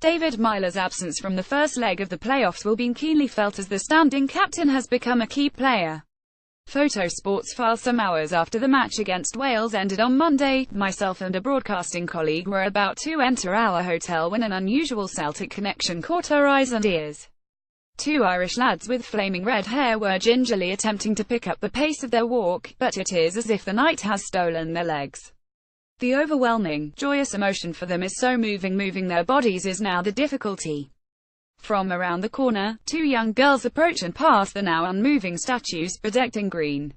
David Meyler's absence from the first leg of the playoffs will be keenly felt as the stand-in captain has become a key player. Photo Sportsfile Some hours after the match against Wales ended on Monday, myself and a broadcasting colleague were about to enter our hotel when an unusual Celtic connection caught our eyes and ears. Two Irish lads with flaming red hair were gingerly attempting to pick up the pace of their walk, but it is as if the night has stolen their legs. The overwhelming, joyous emotion for them is so moving their bodies is now the difficulty. From around the corner, two young girls approach and pass the now unmoving statues, bedecked in green.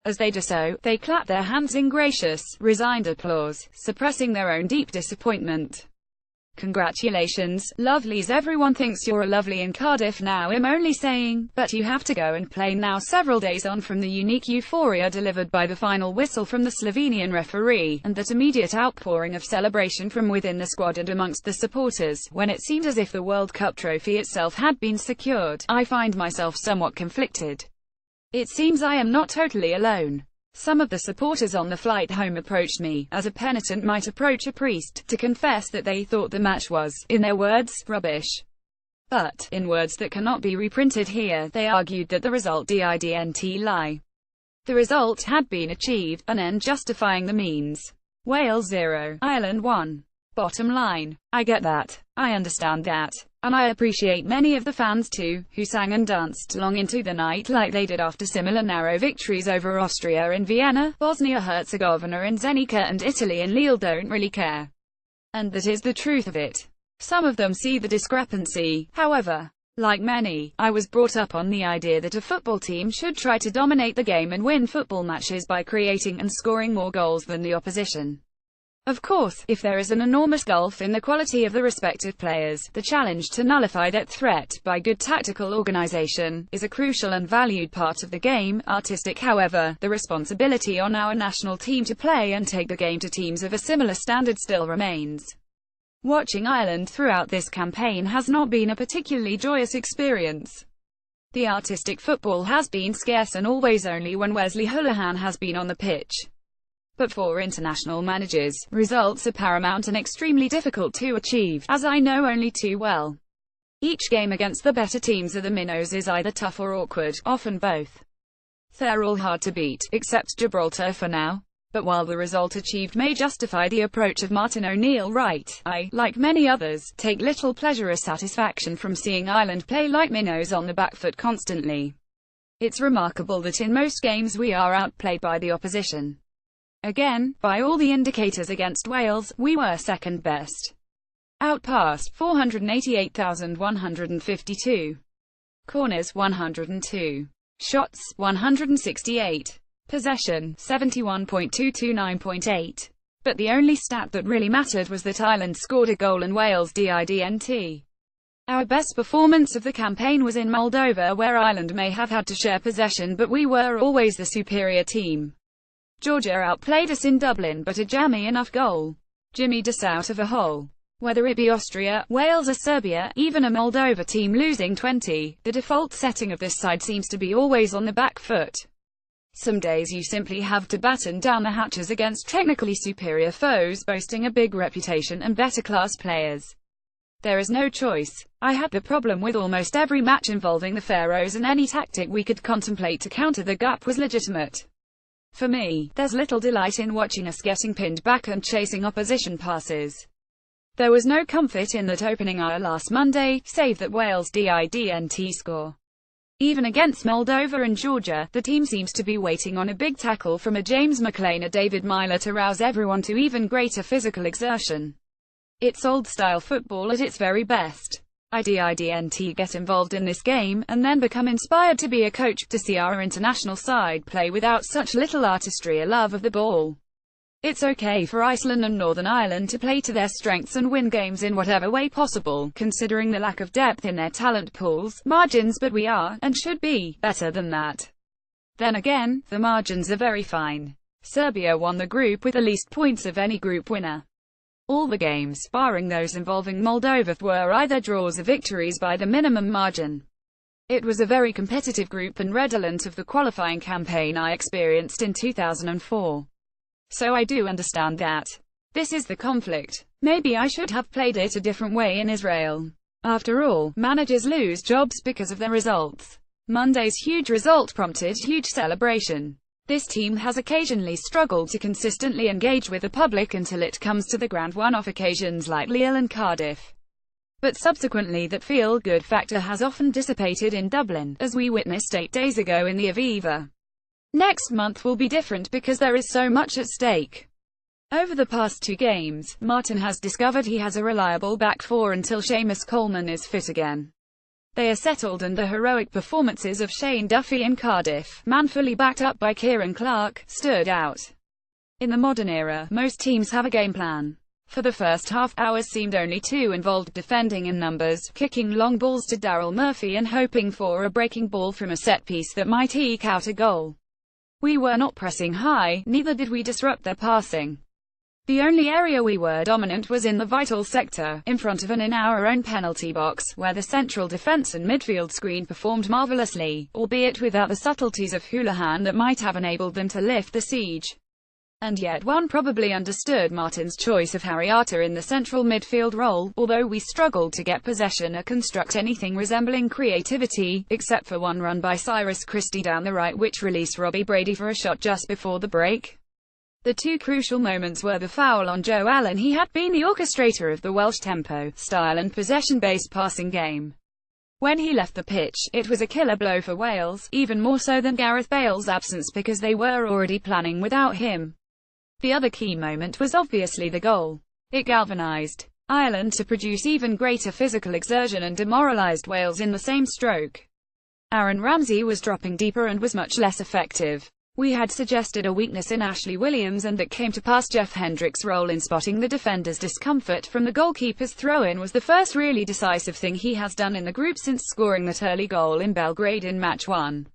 As they do so, they clap their hands in gracious, resigned applause, suppressing their own deep disappointment. Congratulations, lovelies, everyone thinks you're lovely in Cardiff now. I'm only saying, but you have to go and play now several days on from the unique euphoria delivered by the final whistle from the Slovenian referee, and that immediate outpouring of celebration from within the squad and amongst the supporters, when it seemed as if the World Cup trophy itself had been secured. I find myself somewhat conflicted. It seems I am not totally alone. Some of the supporters on the flight home approached me, as a penitent might approach a priest, to confess that they thought the match was, in their words, rubbish. But, in words that cannot be reprinted here, they argued that the result didn't lie. The result had been achieved, an end justifying the means. Wales 0, Ireland 1. Bottom line. I get that. I understand that. And I appreciate many of the fans too, who sang and danced long into the night like they did after similar narrow victories over Austria in Vienna, Bosnia-Herzegovina in Zenica and Italy in Lille don't really care. And that is the truth of it. Some of them see the discrepancy, however. Like many, I was brought up on the idea that a football team should try to dominate the game and win football matches by creating and scoring more goals than the opposition. Of course, if there is an enormous gulf in the quality of the respective players, the challenge to nullify that threat by good tactical organization is a crucial and valued part of the game. Artistic, however, the responsibility on our national team to play and take the game to teams of a similar standard still remains. Watching Ireland throughout this campaign has not been a particularly joyous experience. The artistic football has been scarce and always only when Wesley Hoolahan has been on the pitch. But for international managers, results are paramount and extremely difficult to achieve, as I know only too well. Each game against the better teams of the minnows is either tough or awkward, often both. They're all hard to beat, except Gibraltar for now. But while the result achieved may justify the approach of Martin O'Neill right, I, like many others, take little pleasure or satisfaction from seeing Ireland play like minnows on the back foot constantly. It's remarkable that in most games we are outplayed by the opposition. Again, by all the indicators against Wales, we were second best. Outpassed 488,152. Corners 102. Shots 168. Possession 71.229.8. But the only stat that really mattered was that Ireland scored a goal and Wales didn't. Our best performance of the campaign was in Moldova, where Ireland may have had to share possession but we were always the superior team. Georgia outplayed us in Dublin, but a jammy enough goal jimmied us out of a hole. Whether it be Austria, Wales or Serbia, even a Moldova team losing 20, the default setting of this side seems to be always on the back foot. Some days you simply have to batten down the hatches against technically superior foes boasting a big reputation and better class players. There is no choice. I had the problem with almost every match involving the Pharaohs, and any tactic we could contemplate to counter the gap was legitimate. For me, there's little delight in watching us getting pinned back and chasing opposition passes. There was no comfort in that opening hour last Monday, save that Wales didn't score. Even against Moldova and Georgia, the team seems to be waiting on a big tackle from a James McLean or David Meyler to rouse everyone to even greater physical exertion. It's old-style football at its very best. I didn't get involved in this game, and then become inspired to be a coach, to see our international side play without such little artistry or love of the ball. It's okay for Iceland and Northern Ireland to play to their strengths and win games in whatever way possible, considering the lack of depth in their talent pools, margins, but we are, and should be, better than that. Then again, the margins are very fine. Serbia won the group with the least points of any group winner. All the games, barring those involving Moldova, were either draws or victories by the minimum margin. It was a very competitive group and redolent of the qualifying campaign I experienced in 2004. So I do understand that. This is the conflict. Maybe I should have played it a different way in Israel. After all, managers lose jobs because of their results. Monday's huge result prompted huge celebration. This team has occasionally struggled to consistently engage with the public until it comes to the grand one-off occasions like Lille and Cardiff. But subsequently that feel-good factor has often dissipated in Dublin, as we witnessed 8 days ago in the Aviva. Next month will be different because there is so much at stake. Over the past 2 games, Martin has discovered he has a reliable back four until Seamus Coleman is fit again. They are settled, and the heroic performances of Shane Duffy in Cardiff, manfully backed up by Kieran Clark, stood out. In the modern era, most teams have a game plan. For the first half, ours seemed only too involved defending in numbers, kicking long balls to Daryl Murphy and hoping for a breaking ball from a set piece that might eke out a goal. We were not pressing high, neither did we disrupt their passing. The only area we were dominant was in the vital sector, in front of and in our own penalty box, where the central defence and midfield screen performed marvellously, albeit without the subtleties of Houlihan that might have enabled them to lift the siege. And yet one probably understood Martin's choice of Harry Arter in the central midfield role, although we struggled to get possession or construct anything resembling creativity, except for one run by Cyrus Christie down the right which released Robbie Brady for a shot just before the break. The 2 crucial moments were the foul on Joe Allen. He had been the orchestrator of the Welsh tempo, style and possession-based passing game. When he left the pitch, it was a killer blow for Wales, even more so than Gareth Bale's absence because they were already planning without him. The other key moment was obviously the goal. It galvanised Ireland to produce even greater physical exertion and demoralised Wales in the same stroke. Aaron Ramsey was dropping deeper and was much less effective. We had suggested a weakness in Ashley Williams, and that came to pass. Jeff Hendrick's role in spotting the defender's discomfort from the goalkeeper's throw-in was the first really decisive thing he has done in the group since scoring that early goal in Belgrade in match 1.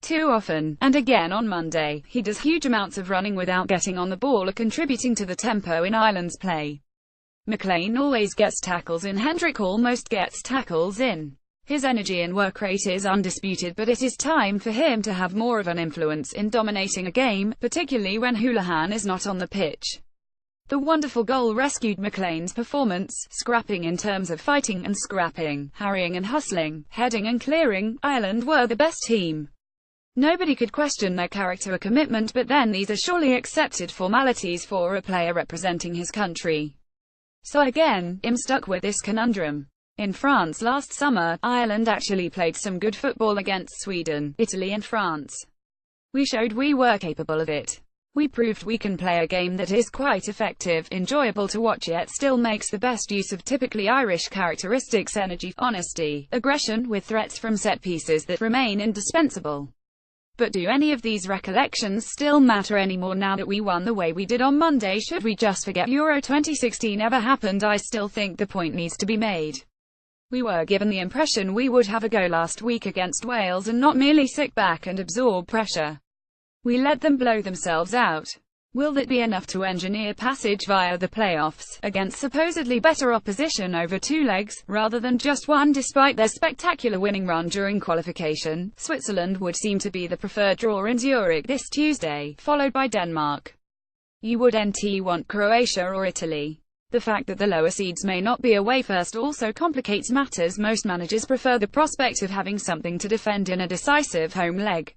Too often, and again on Monday, he does huge amounts of running without getting on the ball or contributing to the tempo in Ireland's play. McLean always gets tackles in, Hendrick almost gets tackles in. His energy and work rate is undisputed, but it is time for him to have more of an influence in dominating a game, particularly when Houlihan is not on the pitch. The wonderful goal rescued McLean's performance, scrapping in terms of fighting and scrapping, harrying and hustling, heading and clearing. Ireland were the best team. Nobody could question their character or commitment, but then these are surely accepted formalities for a player representing his country. So again, I'm stuck with this conundrum. In France last summer, Ireland actually played some good football against Sweden, Italy and France. We showed we were capable of it. We proved we can play a game that is quite effective, enjoyable to watch, yet still makes the best use of typically Irish characteristics: energy, honesty, aggression, with threats from set pieces that remain indispensable. But do any of these recollections still matter anymore now that we won the way we did on Monday? Should we just forget Euro 2016 ever happened? I still think the point needs to be made. We were given the impression we would have a go last week against Wales and not merely sit back and absorb pressure. We let them blow themselves out. Will that be enough to engineer passage via the playoffs, against supposedly better opposition over 2 legs, rather than just one? Despite their spectacular winning run during qualification, Switzerland would seem to be the preferred draw in Zurich this Tuesday, followed by Denmark. You would want Croatia or Italy. The fact that the lower seeds may not be away first also complicates matters. Most managers prefer the prospect of having something to defend in a decisive home leg.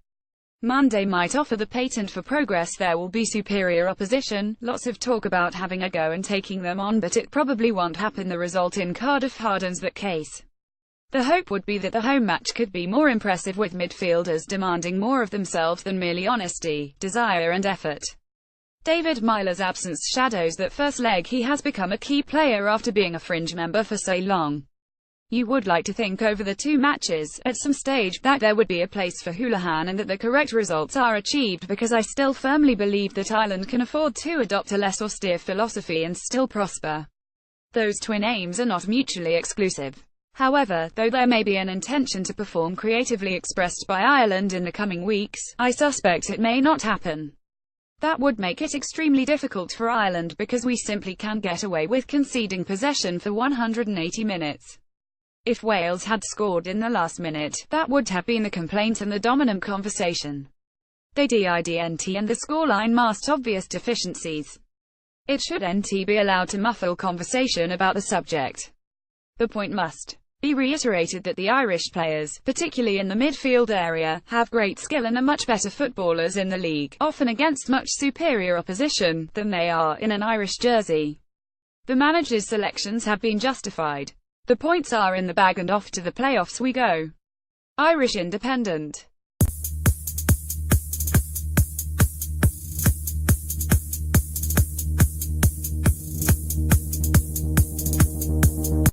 Monday might offer the patent for progress. There will be superior opposition, lots of talk about having a go and taking them on, but it probably won't happen. The result in Cardiff hardens that case. The hope would be that the home match could be more impressive, with midfielders demanding more of themselves than merely honesty, desire and effort. David Meyler's absence shadows that first leg. He has become a key player after being a fringe member for so long. You would like to think over the 2 matches, at some stage, that there would be a place for Houlihan and that the correct results are achieved, because I still firmly believe that Ireland can afford to adopt a less austere philosophy and still prosper. Those twin aims are not mutually exclusive. However, though there may be an intention to perform creatively expressed by Ireland in the coming weeks, I suspect it may not happen. That would make it extremely difficult for Ireland, because we simply can't get away with conceding possession for 180 minutes. If Wales had scored in the last minute, that would have been the complaint and the dominant conversation. They didn't, and the scoreline masked obvious deficiencies. It shouldn't be allowed to muffle conversation about the subject. The point must be reiterated that the Irish players, particularly in the midfield area, have great skill and are much better footballers in the league, often against much superior opposition, than they are in an Irish jersey. The manager's selections have been justified. The points are in the bag and off to the playoffs we go. Irish Independent.